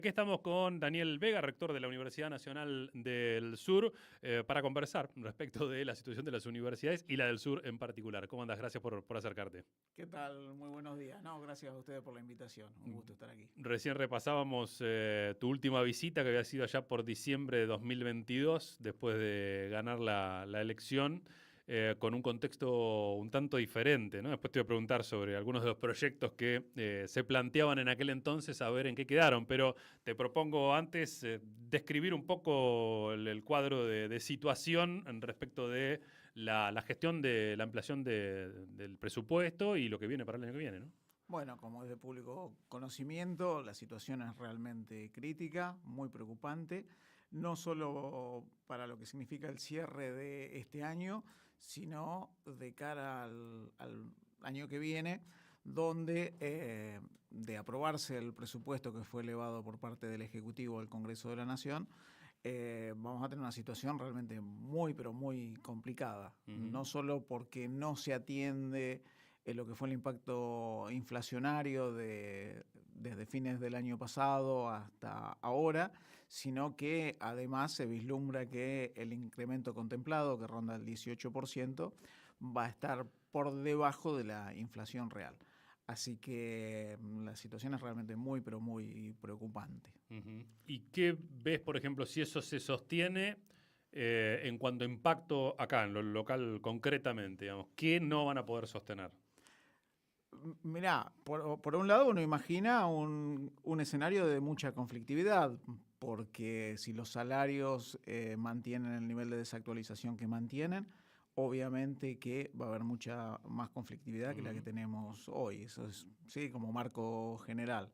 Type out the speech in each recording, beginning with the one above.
Aquí estamos con Daniel Vega, rector de la Universidad Nacional del Sur, para conversar respecto de la situación de las universidades y la del Sur en particular. ¿Cómo andas? Gracias por acercarte. ¿Qué tal? Muy buenos días. No, gracias a ustedes por la invitación. Un gusto estar aquí. Recién repasábamos tu última visita, que había sido allá por diciembre de 2022, después de ganar la elección, con un contexto un tanto diferente, ¿no? Después te voy a preguntar sobre algunos de los proyectos que se planteaban en aquel entonces, a ver en qué quedaron, pero te propongo antes describir un poco el cuadro de situación en respecto de la gestión de la ampliación del presupuesto y lo que viene para el año que viene, ¿no? Bueno, como es de público conocimiento, la situación es realmente crítica, muy preocupante, no solo para lo que significa el cierre de este año, sino de cara al año que viene, donde de aprobarse el presupuesto que fue elevado por parte del Ejecutivo al Congreso de la Nación, vamos a tener una situación realmente muy, pero muy complicada. No solo porque no se atiende lo que fue el impacto inflacionario desde fines del año pasado hasta ahora, sino que además se vislumbra que el incremento contemplado, que ronda el 18%, va a estar por debajo de la inflación real. Así que la situación es realmente muy, pero muy preocupante. ¿Y qué ves, por ejemplo, si eso se sostiene en cuanto a impacto acá, en lo local concretamente, digamos? ¿Qué no van a poder sostener? Mirá, por un lado uno imagina un escenario de mucha conflictividad, porque si los salarios mantienen el nivel de desactualización que mantienen, obviamente que va a haber mucha más conflictividad que la que tenemos hoy. Eso es, sí, como marco general.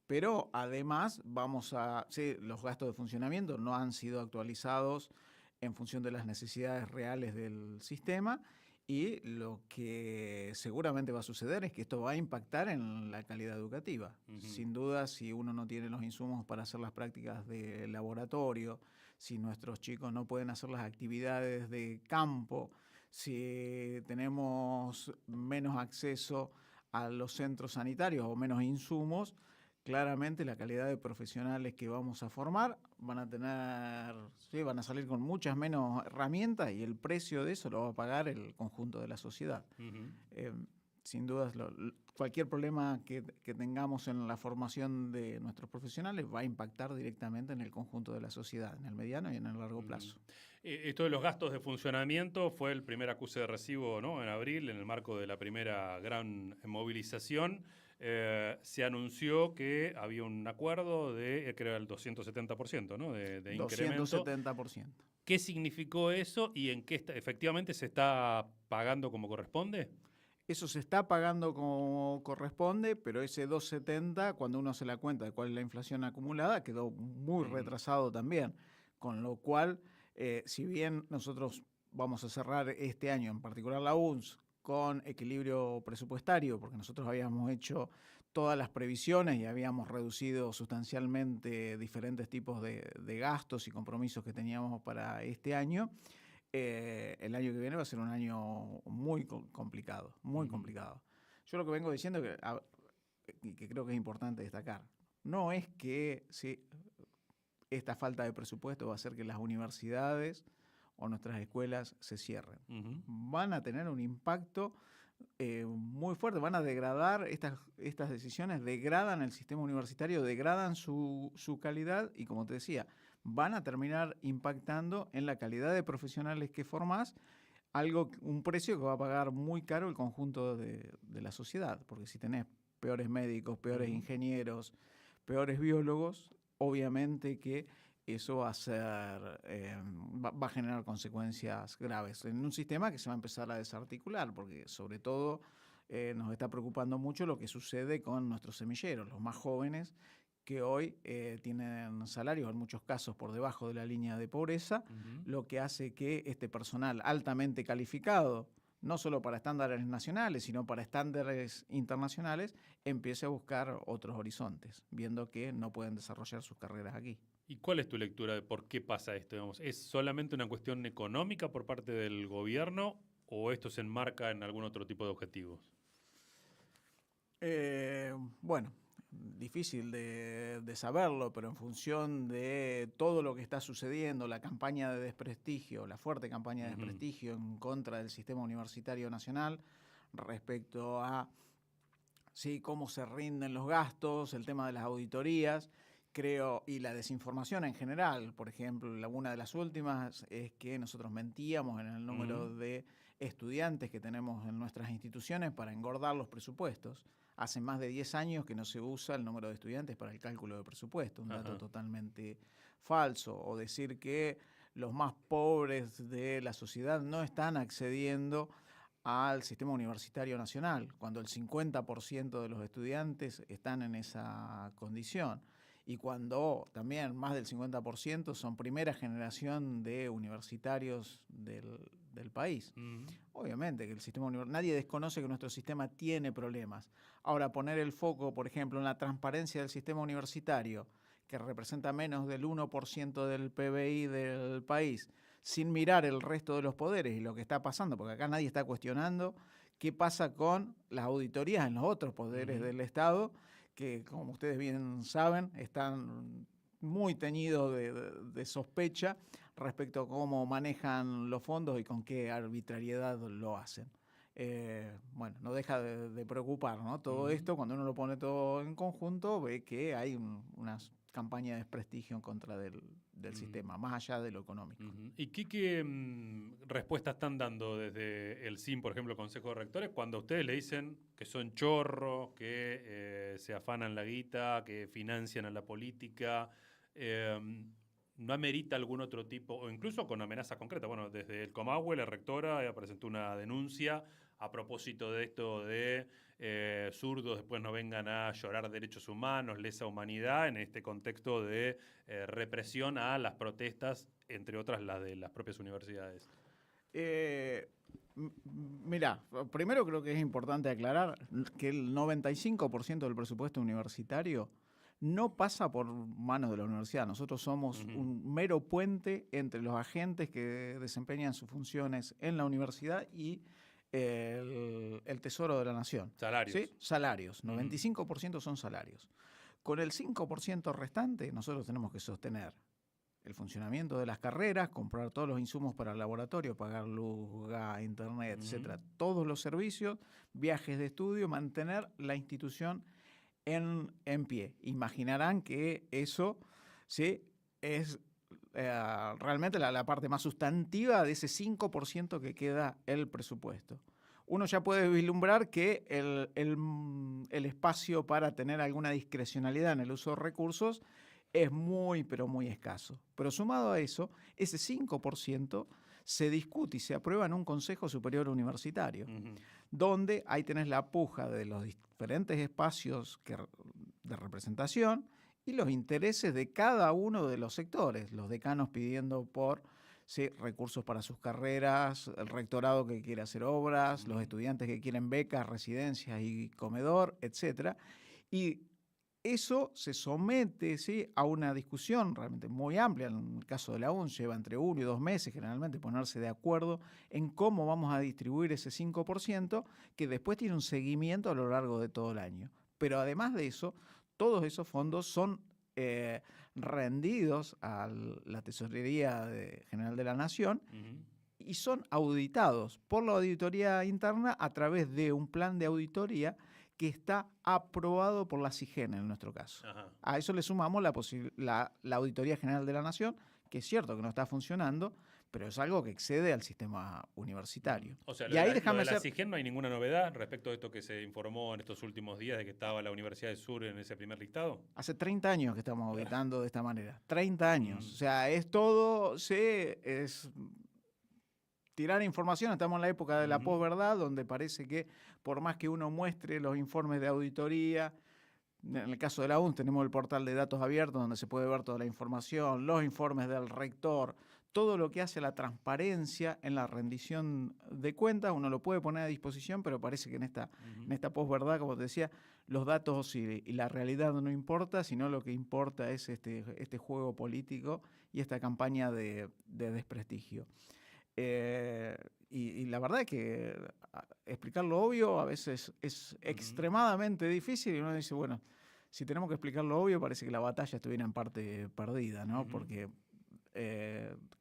Pero además sí, los gastos de funcionamiento no han sido actualizados en función de las necesidades reales del sistema y lo que seguramente va a suceder es que esto va a impactar en la calidad educativa. Sin duda, si uno no tiene los insumos para hacer las prácticas de laboratorio, si nuestros chicos no pueden hacer las actividades de campo, si tenemos menos acceso a los centros sanitarios o menos insumos, claramente la calidad de profesionales que vamos a formar van a salir con muchas menos herramientas y el precio de eso lo va a pagar el conjunto de la sociedad. Eh, Sin dudas, cualquier problema que tengamos en la formación de nuestros profesionales va a impactar directamente en el conjunto de la sociedad, en el mediano y en el largo plazo. Esto de los gastos de funcionamiento fue el primer acuse de recibo, ¿no? En abril, en el marco de la primera gran movilización. Se anunció que había un acuerdo que era el 270%, ¿no? De incremento. 270%. ¿Qué significó eso y en qué efectivamente se está pagando como corresponde? Eso se está pagando como corresponde, pero ese 270, cuando uno se da cuenta de cuál es la inflación acumulada, quedó muy retrasado también. Con lo cual, si bien nosotros vamos a cerrar este año, en particular la UNS, con equilibrio presupuestario, porque nosotros habíamos hecho todas las previsiones y habíamos reducido sustancialmente diferentes tipos de gastos y compromisos que teníamos para este año, el año que viene va a ser un año muy complicado, muy complicado. Yo lo que vengo diciendo y que creo que es importante destacar, no es que sí, esta falta de presupuesto va a hacer que las universidades o nuestras escuelas se cierren. Van a tener un impacto muy fuerte, van a degradar, estas decisiones degradan el sistema universitario, degradan su calidad y, como te decía, van a terminar impactando en la calidad de profesionales que formás, un precio que va a pagar muy caro el conjunto de la sociedad, porque si tenés peores médicos, peores ingenieros, peores biólogos, obviamente que eso va a generar consecuencias graves en un sistema que se va a empezar a desarticular, porque sobre todo nos está preocupando mucho lo que sucede con nuestros semilleros, los más jóvenes, que hoy tienen salarios en muchos casos por debajo de la línea de pobreza, lo que hace que este personal altamente calificado, no solo para estándares nacionales, sino para estándares internacionales, empiece a buscar otros horizontes, viendo que no pueden desarrollar sus carreras aquí. ¿Y cuál es tu lectura de por qué pasa esto? Digamos? ¿Es solamente una cuestión económica por parte del gobierno o esto se enmarca en algún otro tipo de objetivos? Eh, bueno, difícil de saberlo, pero en función de todo lo que está sucediendo, la campaña de desprestigio, la fuerte campaña de desprestigio en contra del sistema universitario nacional respecto a cómo se rinden los gastos, el tema de las auditorías, creo, y la desinformación en general. Por ejemplo, una de las últimas es que nosotros mentíamos en el número de estudiantes que tenemos en nuestras instituciones para engordar los presupuestos. Hace más de 10 años que no se usa el número de estudiantes para el cálculo de presupuesto, un dato totalmente falso. O decir que los más pobres de la sociedad no están accediendo al sistema universitario nacional, cuando el 50% de los estudiantes están en esa condición. Y cuando también más del 50% son primera generación de universitarios del país. Obviamente que el sistema nadie desconoce que nuestro sistema tiene problemas. Ahora, poner el foco, por ejemplo, en la transparencia del sistema universitario, que representa menos del 1% del PBI del país, sin mirar el resto de los poderes y lo que está pasando, porque acá nadie está cuestionando qué pasa con las auditorías en los otros poderes del Estado, que, como ustedes bien saben, están muy teñidos de sospecha respecto a cómo manejan los fondos y con qué arbitrariedad lo hacen. Bueno, no deja de preocupar, ¿no? Todo esto, cuando uno lo pone todo en conjunto, ve que hay unas campaña de desprestigio en contra del sistema, más allá de lo económico. ¿Y qué respuestas están dando desde el SIM, por ejemplo, Consejo de Rectores, cuando a ustedes le dicen que son chorros, que se afanan la guita, que financian a la política? ¿No amerita algún otro tipo, o incluso con amenazas concretas? Bueno, desde el Comahue, la rectora presentó una denuncia a propósito de esto de zurdos después no vengan a llorar derechos humanos, lesa humanidad, en este contexto de represión a las protestas, entre otras las de las propias universidades. Mirá, primero creo que es importante aclarar que el 95% del presupuesto universitario no pasa por manos de la universidad. Nosotros somos un mero puente entre los agentes que desempeñan sus funciones en la universidad y el Tesoro de la Nación. Salarios. ¿Sí? Salarios. 95% son salarios. Con el 5% restante, nosotros tenemos que sostener el funcionamiento de las carreras, comprar todos los insumos para el laboratorio, pagar luz, gas, internet, etcétera, todos los servicios, viajes de estudio, mantener la institución en pie. Imaginarán que eso ¿sí? es realmente la parte más sustantiva de ese 5% que queda el presupuesto. Uno ya puede vislumbrar que el espacio para tener alguna discrecionalidad en el uso de recursos es muy, pero muy escaso. Pero sumado a eso, ese 5% se discute y se aprueba en un Consejo Superior Universitario, donde ahí tenés la puja de los diferentes espacios de representación y los intereses de cada uno de los sectores. Los decanos pidiendo por recursos para sus carreras, el rectorado que quiere hacer obras, los estudiantes que quieren becas, residencias y comedor, etc. Y eso se somete a una discusión realmente muy amplia. En el caso de la UN lleva entre 1 y 2 meses generalmente ponerse de acuerdo en cómo vamos a distribuir ese 5%, que después tiene un seguimiento a lo largo de todo el año. Pero además de eso, todos esos fondos son rendidos a la Tesorería General de la Nación y son auditados por la auditoría interna a través de un plan de auditoría que está aprobado por la CIGEN en nuestro caso. A eso le sumamos la Auditoría General de la Nación, que es cierto que no está funcionando, pero es algo que excede al sistema universitario. O sea, y ahí lo de la CIGEN no hay ninguna novedad respecto a esto que se informó en estos últimos días de que estaba la Universidad del Sur en ese primer listado. Hace 30 años que estamos auditando de esta manera. 30 años. O sea, es todo, es tirar información. Estamos en la época de la posverdad, donde parece que por más que uno muestre los informes de auditoría, en el caso de la UN tenemos el portal de datos abiertos donde se puede ver toda la información, los informes del rector, todo lo que hace a la transparencia en la rendición de cuentas. Uno lo puede poner a disposición, pero parece que en esta posverdad, como te decía, los datos y la realidad no importa, sino lo que importa es este juego político y esta campaña de desprestigio. Y la verdad es que explicar lo obvio a veces es extremadamente difícil y uno dice, bueno, si tenemos que explicar lo obvio, parece que la batalla estuviera en parte perdida, ¿no? Ujú. Porque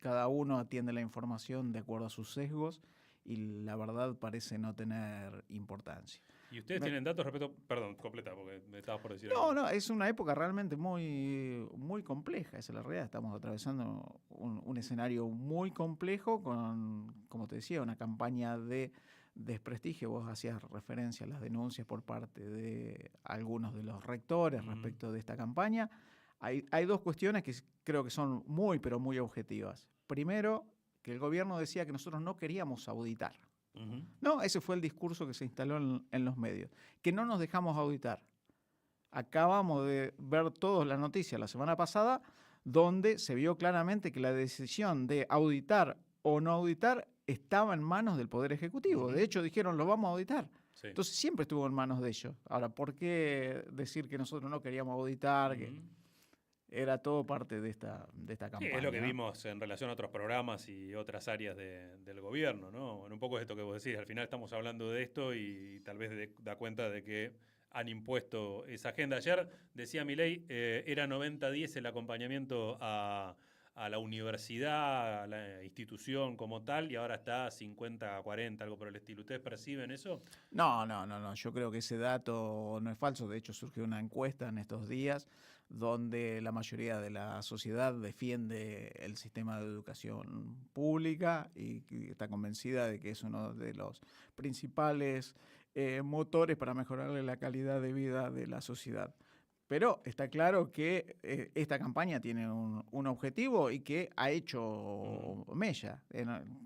cada uno atiende la información de acuerdo a sus sesgos y la verdad parece no tener importancia. ¿Y ustedes Me- tienen datos respecto? Perdón, completa, porque me estabas por decir No, algo. no, es una época realmente muy compleja, esa es la realidad. Estamos atravesando un escenario muy complejo con, como te decía, una campaña de desprestigio. Vos hacías referencia a las denuncias por parte de algunos de los rectores Ujú, respecto de esta campaña. Hay dos cuestiones que creo que son pero muy objetivas. Primero, que el gobierno decía que nosotros no queríamos auditar. ujú. No, ese fue el discurso que se instaló en los medios, que no nos dejamos auditar. Acabamos de ver todos la noticia la semana pasada, donde se vio claramente que la decisión de auditar o no auditar estaba en manos del Poder Ejecutivo. De Ujú. hecho, dijeron, lo vamos a auditar. Sí. Entonces siempre estuvo en manos de ellos. Ahora, ¿por qué decir que nosotros no queríamos auditar? Que Ujú. era todo parte de esta Sí, es lo que campaña, ¿no? vimos en relación a otros programas y otras áreas del gobierno, ¿no? Bueno, un poco es esto que vos decís, al final estamos hablando de esto y tal vez da cuenta de que han impuesto esa agenda. Ayer decía Milei, era 90-10 el acompañamiento a la universidad, a la institución como tal, y ahora está 50-40, algo por el estilo. ¿Ustedes perciben eso? No. Yo creo que ese dato no es falso. De hecho, surgió una encuesta en estos días donde la mayoría de la sociedad defiende el sistema de educación pública y que está convencida de que es uno de los principales motores para mejorarle la calidad de vida de la sociedad. Pero está claro que esta campaña tiene un objetivo y que ha Ujú, hecho mella.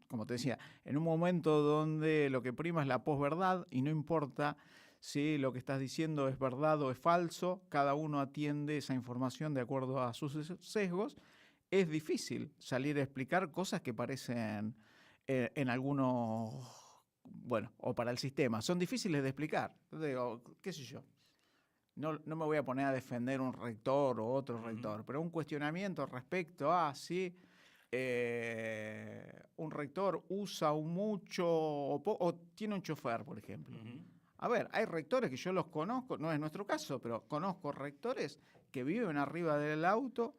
Como te decía, en un momento donde lo que prima es la posverdad y no importa si lo que estás diciendo es verdad o es falso, cada uno atiende esa información de acuerdo a sus sesgos, es difícil salir a explicar cosas que parecen en algunos, bueno, o para el sistema, son difíciles de explicar. Digo, qué sé yo. No me voy a poner a defender un rector o otro ujú, rector, pero un cuestionamiento respecto a si un rector usa mucho o tiene un chofer, por ejemplo. ujú, A ver, hay rectores que yo los conozco, no es nuestro caso, pero conozco rectores que viven arriba del auto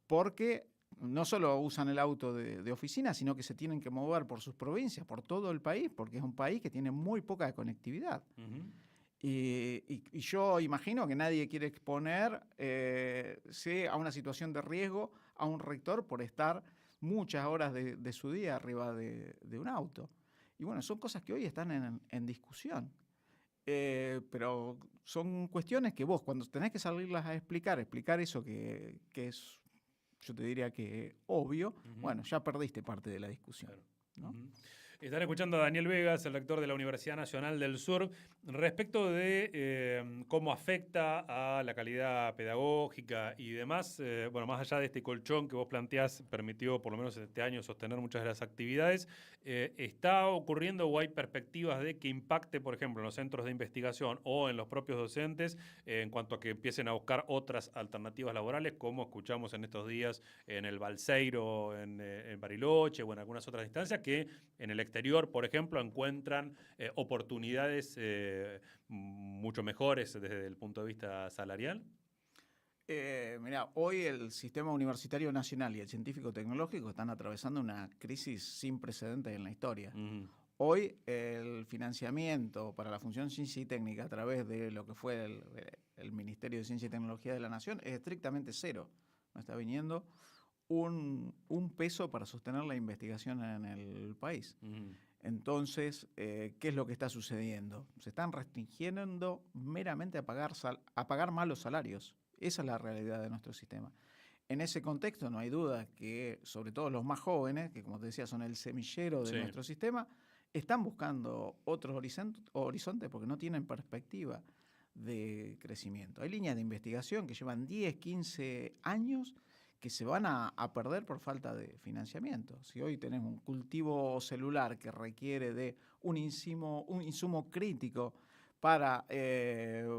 porque no solo usan el auto de oficina, sino que se tienen que mover por sus provincias, por todo el país, porque es un país que tiene muy poca conectividad. ujú. Y yo imagino que nadie quiere exponer a una situación de riesgo a un rector por estar muchas horas de su día arriba de un auto. Y bueno, son cosas que hoy están en discusión. Pero son cuestiones que vos, cuando tenés que salirlas a explicar eso que es, yo te diría que obvio, Ujú. bueno, ya perdiste parte de la discusión, Claro. ¿no? Ujú. Están escuchando a Daniel Vegas, el rector de la Universidad Nacional del Sur, respecto de cómo afecta a la calidad pedagógica y demás. Bueno, más allá de este colchón que vos planteás, permitió por lo menos este año sostener muchas de las actividades, ¿está ocurriendo o hay perspectivas de que impacte, por ejemplo, en los centros de investigación o en los propios docentes en cuanto a que empiecen a buscar otras alternativas laborales, como escuchamos en estos días en el Balseiro, en Bariloche o en algunas otras instancias, que en el exterior, por ejemplo, encuentran oportunidades mucho mejores desde el punto de vista salarial? Mirá, hoy el sistema universitario nacional y el científico tecnológico están atravesando una crisis sin precedentes en la historia. Ujú, Hoy el financiamiento para la función ciencia y técnica a través de lo que fue el Ministerio de Ciencia y Tecnología de la Nación es estrictamente cero. No está viniendo un peso para sostener la investigación en el país. ujú, Entonces, ¿qué es lo que está sucediendo? Se están restringiendo meramente a pagar malos salarios. Esa es la realidad de nuestro sistema. En ese contexto no hay duda que, sobre todo los más jóvenes, que como te decía son el semillero de sí. nuestro sistema, están buscando otros horizontes porque no tienen perspectiva de crecimiento. Hay líneas de investigación que llevan 10, 15 años que se van a perder por falta de financiamiento. Si hoy tenemos un cultivo celular que requiere de un insumo crítico para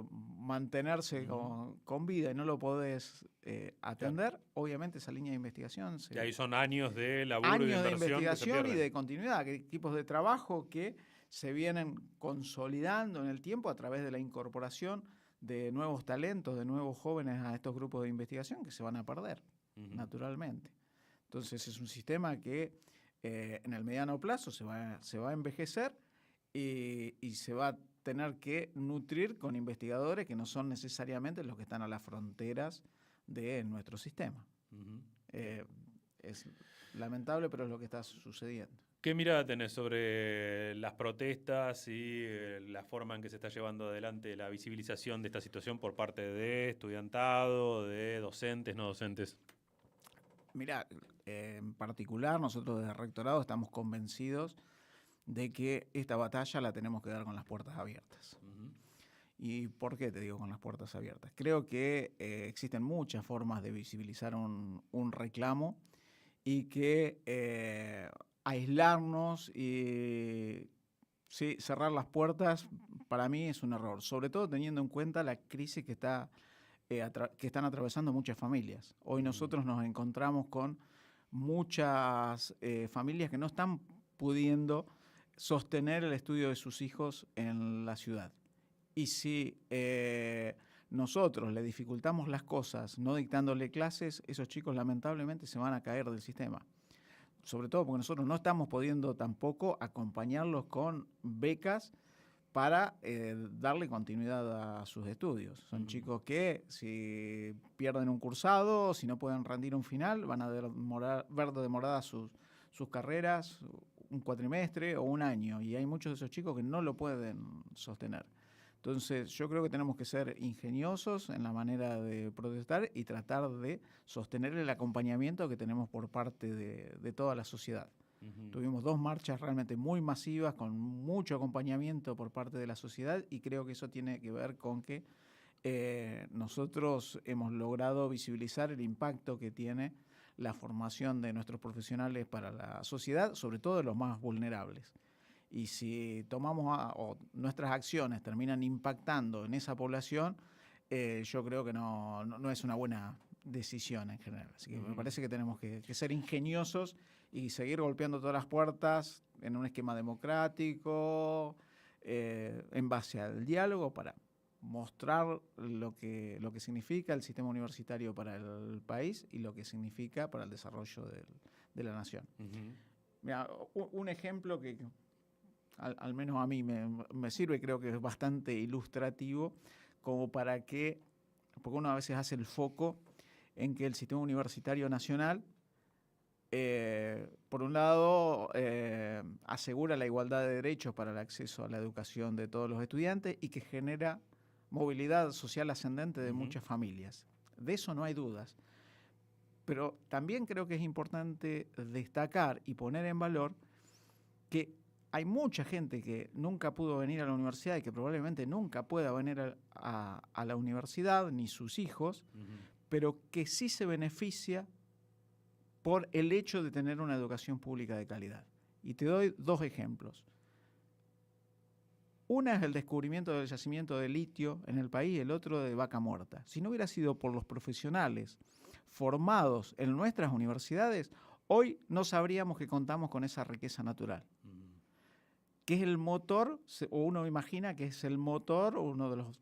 mantenerse Ujú. con vida y no lo podés Claro. atender, obviamente esa línea de investigación Que ahí son años de laburo y de años de inversión que se investigación y pierden. de continuidad, equipos de trabajo que se vienen consolidando en el tiempo a través de la incorporación de nuevos talentos, de nuevos jóvenes a estos grupos de investigación que se van a perder, naturalmente. Entonces es un sistema que en el mediano plazo se va a envejecer y se va a tener que nutrir con investigadores que no son necesariamente los que están a las fronteras de nuestro sistema. Es lamentable, pero es lo que está sucediendo. ¿Qué mirada tenés sobre las protestas y la forma en que se está llevando adelante la visibilización de esta situación por parte de estudiantado, de docentes, no docentes? Mira, en particular nosotros desde el rectorado estamos convencidos de que esta batalla la tenemos que dar con las puertas abiertas. ¿Y por qué te digo con las puertas abiertas? Creo que existen muchas formas de visibilizar un reclamo y que aislarnos y cerrar las puertas para mí es un error, sobre todo teniendo en cuenta la crisis que están atravesando muchas familias. Hoy nosotros nos encontramos con muchas familias que no están pudiendo sostener el estudio de sus hijos en la ciudad. Y si nosotros le dificultamos las cosas no dictándole clases, esos chicos lamentablemente se van a caer del sistema. Sobre todo porque nosotros no estamos pudiendo tampoco acompañarlos con becas para darle continuidad a sus estudios. Son chicos que si pierden un cursado, si no pueden rendir un final, van a ver demoradas sus carreras un cuatrimestre o un año. Y hay muchos de esos chicos que no lo pueden sostener. Entonces yo creo que tenemos que ser ingeniosos en la manera de protestar y tratar de sostener el acompañamiento que tenemos por parte de toda la sociedad. Tuvimos 2 marchas realmente muy masivas con mucho acompañamiento por parte de la sociedad y creo que eso tiene que ver con que nosotros hemos logrado visibilizar el impacto que tiene la formación de nuestros profesionales para la sociedad, sobre todo de los más vulnerables. Y si o nuestras acciones terminan impactando en esa población, yo creo que no es una buena decisión en general. Así que me parece que tenemos que ser ingeniosos y seguir golpeando todas las puertas en un esquema democrático, en base al diálogo, para mostrar lo que significa el sistema universitario para el país y lo que significa para el desarrollo de la nación. Mira, un ejemplo que al menos a mí me sirve, creo que es bastante ilustrativo, como para que, porque uno a veces hace el foco en que el sistema universitario nacional, por un lado, asegura la igualdad de derechos para el acceso a la educación de todos los estudiantes y que genera movilidad social ascendente de muchas familias. De eso no hay dudas. Pero también creo que es importante destacar y poner en valor que hay mucha gente que nunca pudo venir a la universidad y que probablemente nunca pueda venir a la universidad, ni sus hijos, pero que sí se beneficia por el hecho de tener una educación pública de calidad. Y te doy 2 ejemplos. Una es el descubrimiento del yacimiento de litio en el país, el otro de Vaca Muerta. Si no hubiera sido por los profesionales formados en nuestras universidades, hoy no sabríamos que contamos con esa riqueza natural. Que es el motor, o uno imagina que es el motor,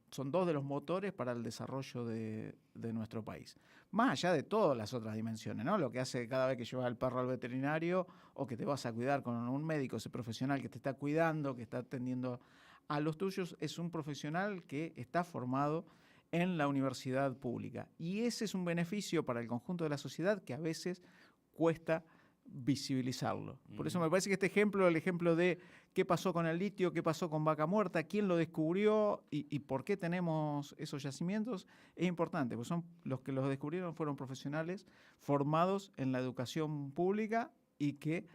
son 2 de los motores para el desarrollo de nuestro país. Más allá de todas las otras dimensiones, ¿no? Lo que hace cada vez que llevas al perro al veterinario o que te vas a cuidar con un médico, ese profesional que te está cuidando, que está atendiendo a los tuyos, es un profesional que está formado en la universidad pública. Y ese es un beneficio para el conjunto de la sociedad que a veces cuesta visibilizarlo. Por eso me parece que este ejemplo, el ejemplo de qué pasó con el litio, qué pasó con Vaca Muerta, quién lo descubrió y por qué tenemos esos yacimientos, es importante, porque los que los descubrieron fueron profesionales formados en la educación pública y que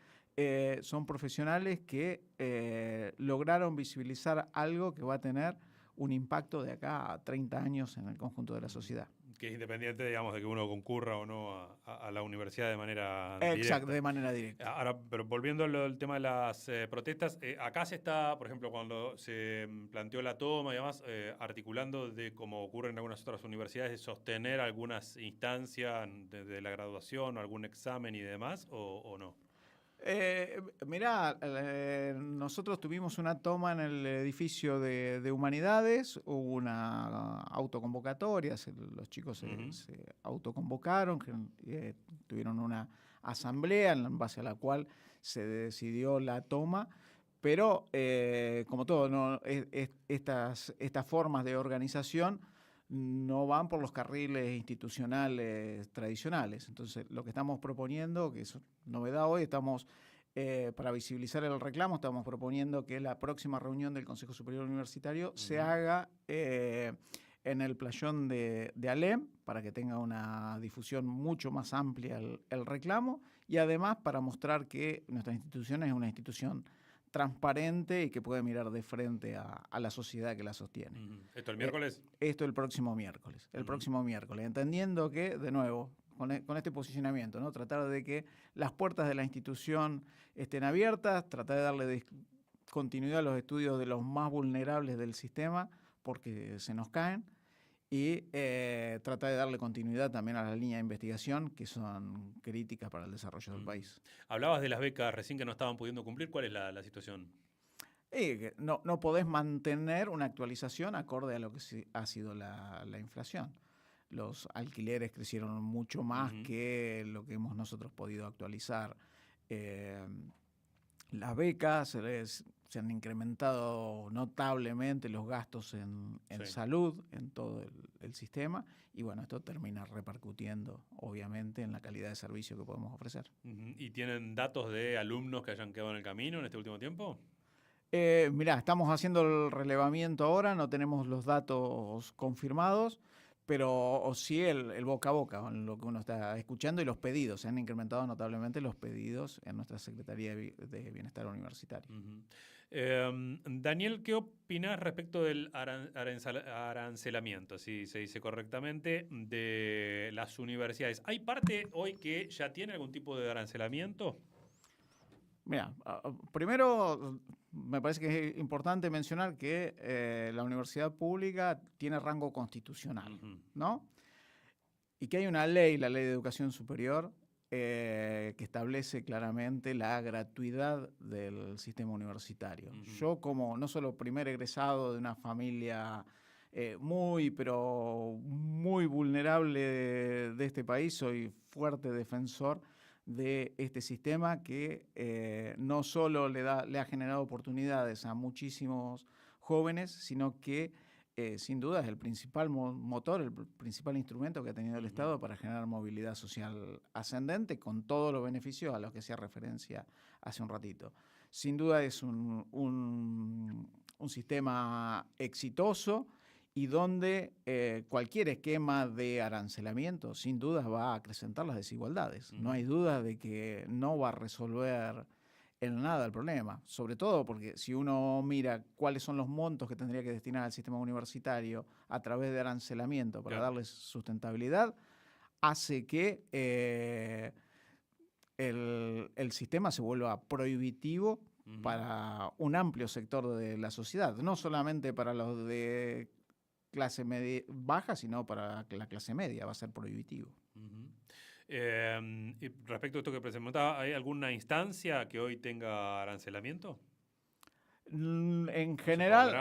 son profesionales que lograron visibilizar algo que va a tener un impacto de acá a 30 años en el conjunto de la sociedad. Que es independiente, digamos, de que uno concurra o no a la universidad de manera Exacto, directa. de manera directa. Ahora, pero volviendo al tema de las protestas, acá se está, por ejemplo, cuando se planteó la toma y demás, articulando de, como ocurre en algunas otras universidades, de sostener algunas instancias de la graduación o algún examen y demás, o no. Mirá, nosotros tuvimos una toma en el edificio de Humanidades, hubo una autoconvocatoria, los chicos se autoconvocaron, tuvieron una asamblea en base a la cual se decidió la toma, pero como todo, estas formas de organización no van por los carriles institucionales tradicionales. Entonces, lo que estamos proponiendo, que es novedad hoy, para visibilizar el reclamo, estamos proponiendo que la próxima reunión del Consejo Superior Universitario se haga en el playón de Alem, para que tenga una difusión mucho más amplia el reclamo, y además para mostrar que nuestra institución es una institución transparente y que puede mirar de frente a la sociedad que la sostiene. ¿Esto el miércoles? Esto el próximo miércoles. Próximo miércoles. Entendiendo que, de nuevo, con este posicionamiento, ¿no? Tratar de que las puertas de la institución estén abiertas, tratar de darle continuidad a los estudios de los más vulnerables del sistema, porque se nos caen, y tratar de darle continuidad también a la línea de investigación, que son críticas para el desarrollo del país. Hablabas de las becas recién que no estaban pudiendo cumplir. ¿Cuál es la situación? No podés mantener una actualización acorde a lo que ha sido la inflación. Los alquileres crecieron mucho más que lo que hemos nosotros podido actualizar. Las becas se han incrementado notablemente, los gastos en salud, en todo el sistema, y bueno, esto termina repercutiendo obviamente en la calidad de servicio que podemos ofrecer. ¿Y tienen datos de alumnos que hayan quedado en el camino en este último tiempo? Mirá, estamos haciendo el relevamiento ahora, no tenemos los datos confirmados, pero sí el boca a boca, lo que uno está escuchando, y los pedidos. Se han incrementado notablemente los pedidos en nuestra Secretaría de Bienestar Universitario. Daniel, ¿qué opinás respecto del arancelamiento, si se dice correctamente, de las universidades? ¿Hay parte hoy que ya tiene algún tipo de arancelamiento? Mira, primero me parece que es importante mencionar que la universidad pública tiene rango constitucional, ¿no? Y que hay una ley, la Ley de Educación Superior, que establece claramente la gratuidad del sistema universitario. Yo, como no solo primer egresado de una familia muy vulnerable de este país, soy fuerte defensor de este sistema que no solo le ha generado oportunidades a muchísimos jóvenes, sino que sin duda es el principal motor, el principal instrumento que ha tenido el Estado para generar movilidad social ascendente, con todos los beneficios a los que hacía referencia hace un ratito. Sin duda es un sistema exitoso, y donde cualquier esquema de arancelamiento sin duda va a acrecentar las desigualdades. No hay duda de que no va a resolver en nada el problema, sobre todo porque si uno mira cuáles son los montos que tendría que destinar al sistema universitario a través de arancelamiento para darles sustentabilidad, hace que el sistema se vuelva prohibitivo para un amplio sector de la sociedad, no solamente para los de clase media baja, sino para la clase media va a ser prohibitivo. Y respecto a esto que preguntaba, ¿hay alguna instancia que hoy tenga arancelamiento? En general,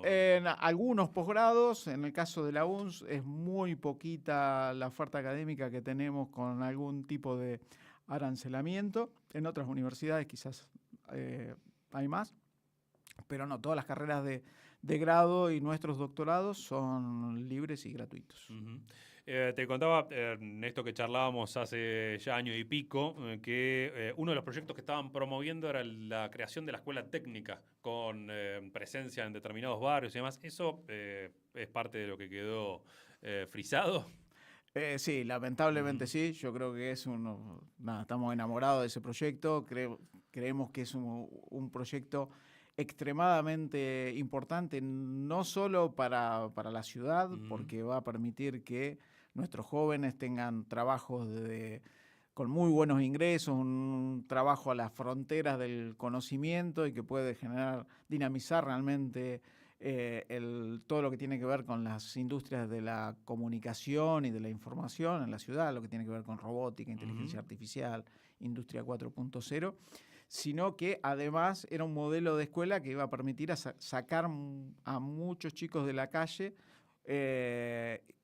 en algunos posgrados, en el caso de la UNS, es muy poquita la oferta académica que tenemos con algún tipo de arancelamiento. En otras universidades quizás hay más, pero no, todas las carreras de grado y nuestros doctorados son libres y gratuitos. Te contaba, en esto que charlábamos hace ya año y pico, que uno de los proyectos que estaban promoviendo era la creación de la escuela técnica con presencia en determinados barrios y demás. ¿Eso es parte de lo que quedó frisado? Sí, lamentablemente sí. Yo creo que es estamos enamorados de ese proyecto. Creemos que es un proyecto extremadamente importante, no solo para la ciudad, porque va a permitir que nuestros jóvenes tengan trabajos con muy buenos ingresos, un trabajo a las fronteras del conocimiento y que puede dinamizar realmente todo lo que tiene que ver con las industrias de la comunicación y de la información en la ciudad, lo que tiene que ver con robótica, inteligencia artificial, industria 4.0, sino que además era un modelo de escuela que iba a permitir sacar a muchos chicos de la calle,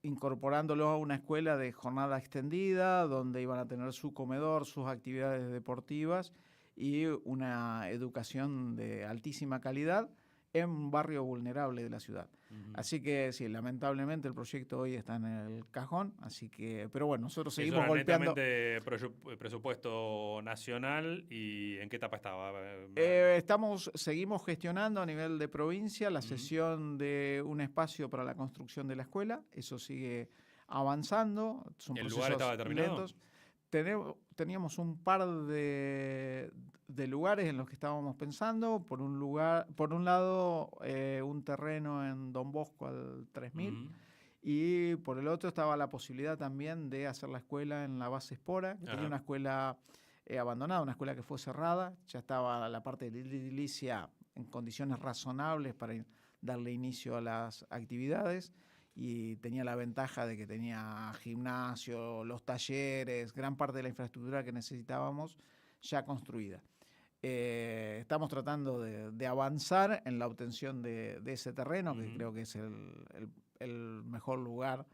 incorporándolos a una escuela de jornada extendida, donde iban a tener su comedor, sus actividades deportivas y una educación de altísima calidad en un barrio vulnerable de la ciudad. Así que sí, lamentablemente el proyecto hoy está en el cajón, así que, pero bueno, nosotros seguimos Eso era golpeando. netamente presupuesto nacional, ¿y en qué etapa estaba? Seguimos gestionando a nivel de provincia la cesión de un espacio para la construcción de la escuela, eso sigue avanzando, son ¿El lugar procesos estaba determinado? lentos. Teníamos un par de lugares en los que estábamos pensando. Por un lado, un terreno en Don Bosco al 3000, y por el otro estaba la posibilidad también de hacer la escuela en la base Espora, que tenía una escuela abandonada, una escuela que fue cerrada. Ya estaba la parte de edilicia en condiciones razonables para darle inicio a las actividades, y tenía la ventaja de que tenía gimnasio, los talleres, gran parte de la infraestructura que necesitábamos ya construida. Estamos tratando de avanzar en la obtención de ese terreno, que creo que es el mejor lugar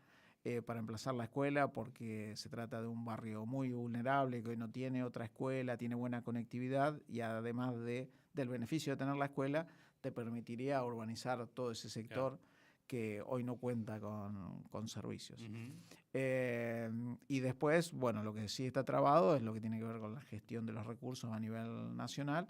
para emplazar la escuela, porque se trata de un barrio muy vulnerable, que hoy no tiene otra escuela, tiene buena conectividad, y además del beneficio de tener la escuela, te permitiría urbanizar todo ese sector que hoy no cuenta con servicios. Y después, bueno, lo que sí está trabado es lo que tiene que ver con la gestión de los recursos a nivel nacional,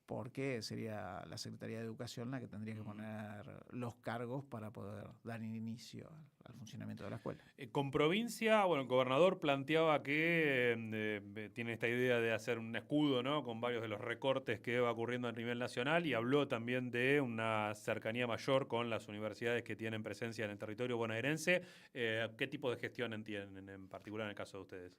porque sería la Secretaría de Educación la que tendría que poner los cargos para poder dar inicio al funcionamiento de la escuela. Con provincia, bueno, el gobernador planteaba que tiene esta idea de hacer un escudo, ¿no?, con varios de los recortes que va ocurriendo a nivel nacional, y habló también de una cercanía mayor con las universidades que tienen presencia en el territorio bonaerense. ¿Qué tipo de gestión entienden en particular en el caso de ustedes?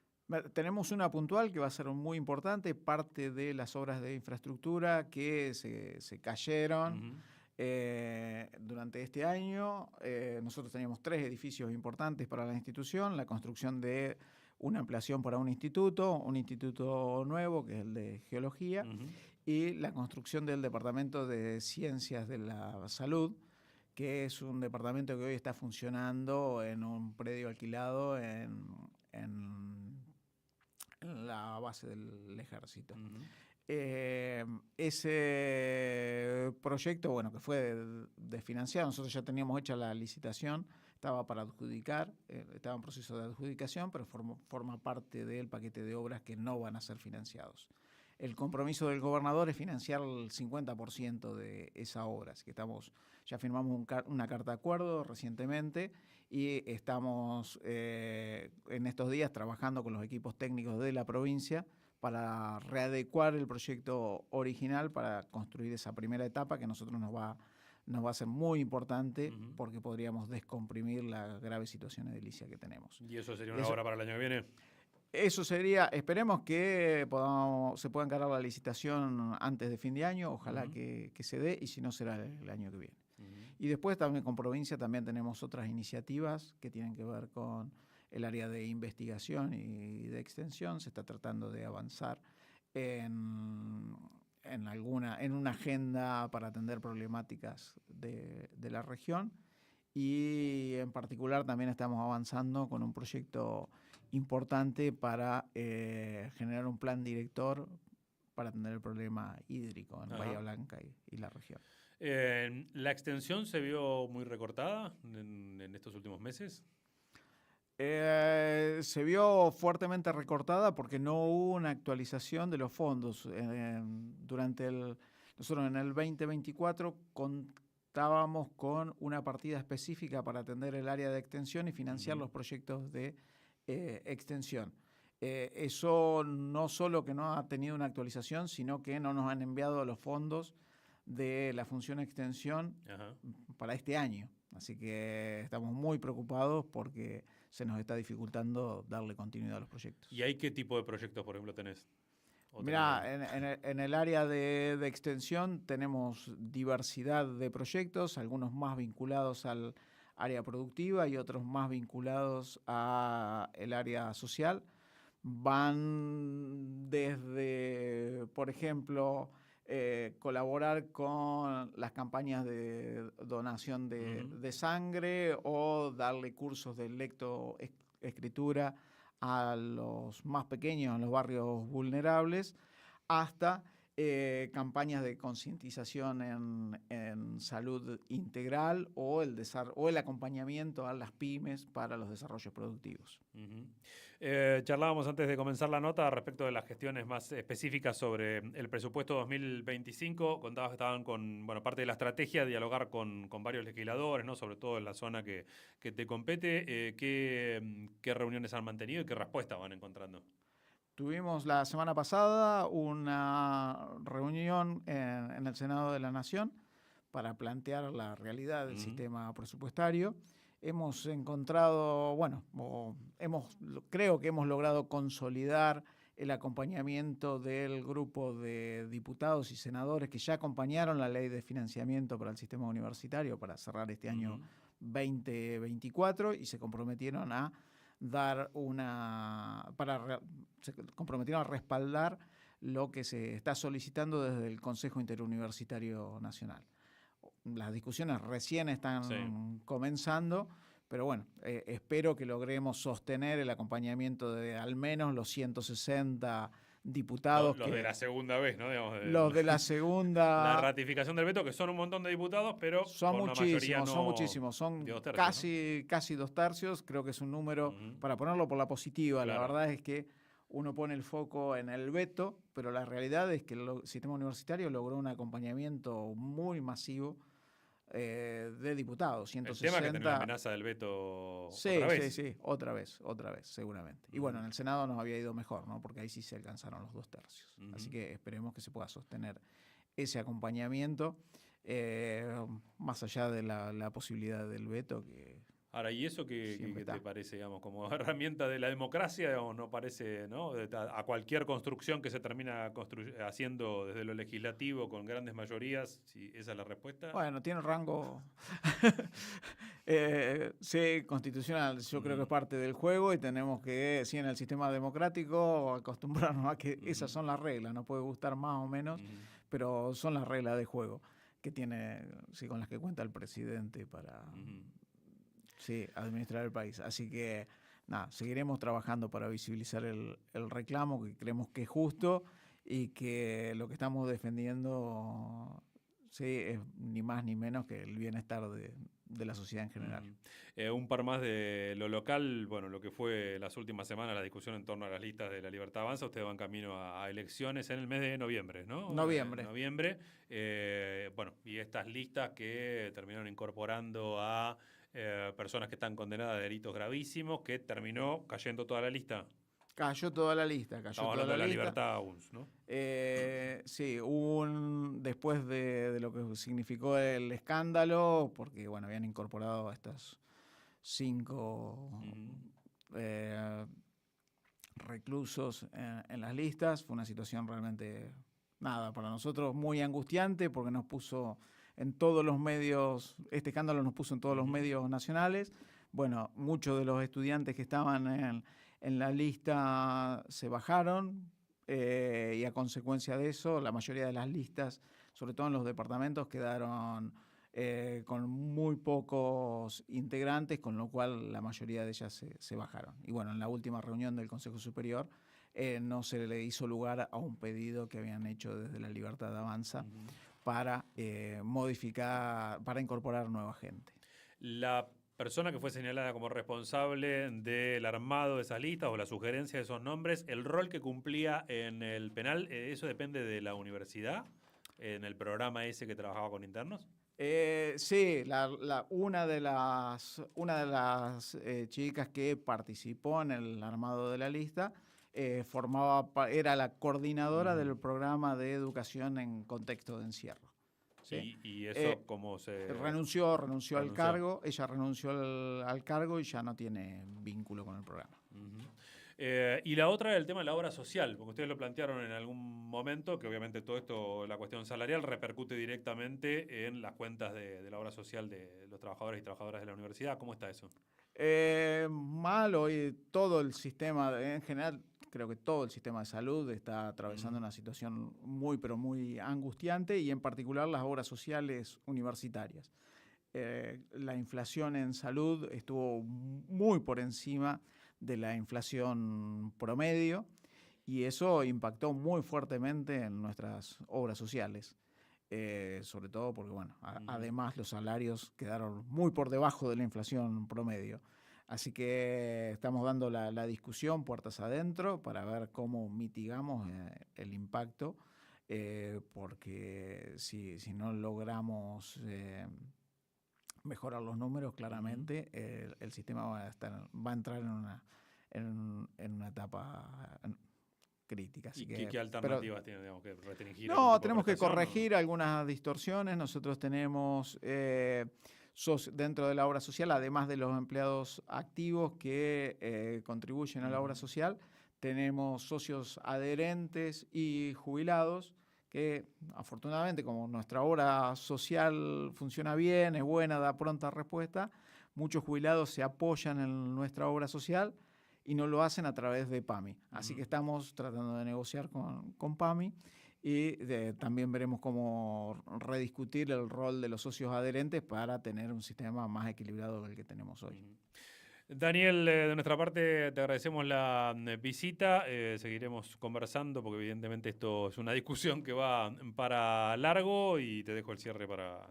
Tenemos una puntual que va a ser muy importante, parte de las obras de infraestructura que se cayeron durante este año. Nosotros teníamos 3 edificios importantes para la institución: la construcción de una ampliación para un instituto nuevo, que es el de Geología, y la construcción del Departamento de Ciencias de la Salud, que es un departamento que hoy está funcionando en un predio alquilado en la base del ejército. Ese proyecto, bueno, que fue desfinanciado, nosotros ya teníamos hecha la licitación, estaba para adjudicar, estaba en proceso de adjudicación, pero forma parte del paquete de obras que no van a ser financiados. El compromiso del gobernador es financiar el 50% de esa obra, así que ya firmamos una carta de acuerdo recientemente, y estamos en estos días trabajando con los equipos técnicos de la provincia para readecuar el proyecto original para construir esa primera etapa, que a nosotros nos va a ser muy importante, porque podríamos descomprimir la grave situación edilicia que tenemos. ¿Y eso sería una obra para el año que viene? Eso sería, esperemos que se pueda encargar la licitación antes de fin de año, ojalá que se dé, y si no será el año que viene. Y después también con provincia también tenemos otras iniciativas que tienen que ver con el área de investigación y de extensión. Se está tratando de avanzar en una agenda para atender problemáticas de la región, y en particular también estamos avanzando con un proyecto importante para generar un plan director para atender el problema hídrico en Bahía Blanca y la región. ¿La extensión se vio muy recortada en estos últimos meses? Se vio fuertemente recortada porque no hubo una actualización de los fondos. Nosotros en el 2024 contábamos con una partida específica para atender el área de extensión y financiar los proyectos de extensión. Eso no solo que no ha tenido una actualización, sino que no nos han enviado los fondos de la función extensión para este año. Así que estamos muy preocupados porque se nos está dificultando darle continuidad a los proyectos. ¿Y ahí qué tipo de proyectos, por ejemplo, tenés? Mirá, en el área de extensión tenemos diversidad de proyectos, algunos más vinculados al área productiva y otros más vinculados al área social. Van desde, por ejemplo, colaborar con las campañas de donación de sangre o darle cursos de lectoescritura a los más pequeños, en los barrios vulnerables, hasta campañas de concientización en salud integral o el acompañamiento a las pymes para los desarrollos productivos. Charlábamos antes de comenzar la nota respecto de las gestiones más específicas sobre el presupuesto 2025. Contabas que estaban con parte de la estrategia, dialogar con varios legisladores, ¿no? Sobre todo en la zona que te compete. ¿Qué reuniones han mantenido y qué respuestas van encontrando? Tuvimos la semana pasada una reunión en el Senado de la Nación para plantear la realidad del sistema presupuestario. Hemos encontrado, creo que hemos logrado consolidar el acompañamiento del grupo de diputados y senadores que ya acompañaron la ley de financiamiento para el sistema universitario para cerrar este año 2024 y se comprometieron a se comprometieron a respaldar lo que se está solicitando desde el Consejo Interuniversitario Nacional. Las discusiones recién están comenzando, pero bueno, espero que logremos sostener el acompañamiento de al menos los 160 diputados. Los de la segunda vez, ¿no? Los de la segunda. La ratificación del veto, que son un montón de diputados, pero son muchísimos, son casi 2/3. Creo que es un número, para ponerlo por la positiva, claro. La verdad es que uno pone el foco en el veto, pero la realidad es que el sistema universitario logró un acompañamiento muy masivo de diputados. 160. El tema que tenía la amenaza del veto otra vez, seguramente. Y bueno, en el Senado nos había ido mejor, ¿no? Porque ahí sí se alcanzaron los 2/3. Así que esperemos que se pueda sostener ese acompañamiento, más allá de la posibilidad del veto que... Ahora, ¿y eso qué te parece, digamos, como herramienta de la democracia? Digamos, no parece, ¿no? A cualquier construcción que se termina haciendo desde lo legislativo con grandes mayorías, si esa es la respuesta. Bueno, tiene rango constitucional. Yo creo que es parte del juego y tenemos que, en el sistema democrático, acostumbrarnos a que esas son las reglas. No puede gustar más o menos, pero son las reglas de juego que tiene, con las que cuenta el presidente para... administrar el país. Así que, seguiremos trabajando para visibilizar el reclamo, que creemos que es justo y que lo que estamos defendiendo es ni más ni menos que el bienestar de la sociedad en general. Un par más de lo local, lo que fue las últimas semanas, la discusión en torno a las listas de La Libertad Avanza. Ustedes van camino a elecciones en el mes de noviembre, ¿no? Noviembre. Y estas listas que terminaron incorporando a personas que están condenadas a delitos gravísimos, que terminó cayendo toda la lista. Cayó toda la lista. Estamos hablando de La Libertad Avanza, ¿no? Después de lo que significó el escándalo, porque habían incorporado a estas 5 reclusos en las listas. Fue una situación realmente, para nosotros muy angustiante, porque nos puso en todos los medios, este escándalo nos puso en todos los medios nacionales. Muchos de los estudiantes que estaban en la lista se bajaron y a consecuencia de eso la mayoría de las listas, sobre todo en los departamentos, quedaron con muy pocos integrantes, con lo cual la mayoría de ellas se bajaron. Y en la última reunión del Consejo Superior no se le hizo lugar a un pedido que habían hecho desde La Libertad Avanza para modificar, para incorporar nueva gente. La persona que fue señalada como responsable del armado de esas listas o la sugerencia de esos nombres, el rol que cumplía en el penal, ¿eso depende de la universidad? ¿En el programa ese que trabajaba con internos? Una de las chicas que participó en el armado de la lista era la coordinadora del programa de educación en contexto de encierro. ¿Sí? ¿Y eso cómo se...? Renunció al cargo, ella renunció al cargo y ya no tiene vínculo con el programa. Y la otra, el tema de la obra social, porque ustedes lo plantearon en algún momento, que obviamente todo esto, la cuestión salarial, repercute directamente en las cuentas de la obra social de los trabajadores y trabajadoras de la universidad. ¿Cómo está eso? Mal hoy todo el sistema, en general, creo que todo el sistema de salud está atravesando una situación muy, pero muy angustiante y en particular las obras sociales universitarias. La inflación en salud estuvo muy por encima de la inflación promedio y eso impactó muy fuertemente en nuestras obras sociales. Sobre todo porque, bueno, además los salarios quedaron muy por debajo de la inflación promedio. Así que estamos dando la discusión puertas adentro para ver cómo mitigamos el impacto, porque si no logramos mejorar los números, claramente el sistema va a entrar en una etapa crítica. Así ¿Y qué alternativas tiene? Digamos, que restringir algún no, tipo de tenemos que prestación, corregir algunas distorsiones. Nosotros tenemos dentro de la obra social, además de los empleados activos que contribuyen a la obra social, tenemos socios adherentes y jubilados que afortunadamente, como nuestra obra social funciona bien, es buena, da pronta respuesta, muchos jubilados se apoyan en nuestra obra social y no lo hacen a través de PAMI. Así que estamos tratando de negociar con PAMI y también veremos cómo rediscutir el rol de los socios adherentes para tener un sistema más equilibrado que el que tenemos hoy. Daniel, de nuestra parte te agradecemos la visita, seguiremos conversando porque evidentemente esto es una discusión que va para largo y te dejo el cierre para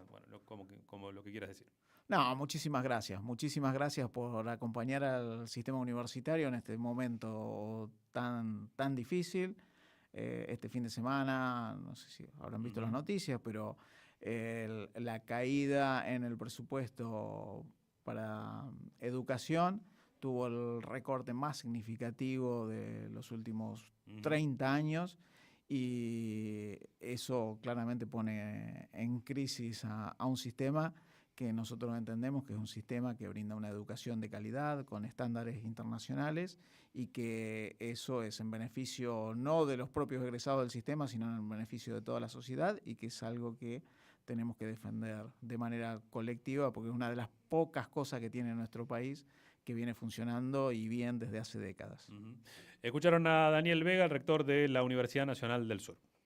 como lo que quieras decir. No, muchísimas gracias. Muchísimas gracias por acompañar al sistema universitario en este momento tan difícil. Este fin de semana, no sé si habrán visto las noticias, pero la caída en el presupuesto para educación tuvo el recorte más significativo de los últimos 30 años y eso claramente pone en crisis a un sistema que nosotros entendemos que es un sistema que brinda una educación de calidad con estándares internacionales y que eso es en beneficio no de los propios egresados del sistema, sino en beneficio de toda la sociedad y que es algo que tenemos que defender de manera colectiva porque es una de las pocas cosas que tiene nuestro país que viene funcionando y bien desde hace décadas. Escucharon a Daniel Vega, el rector de la Universidad Nacional del Sur.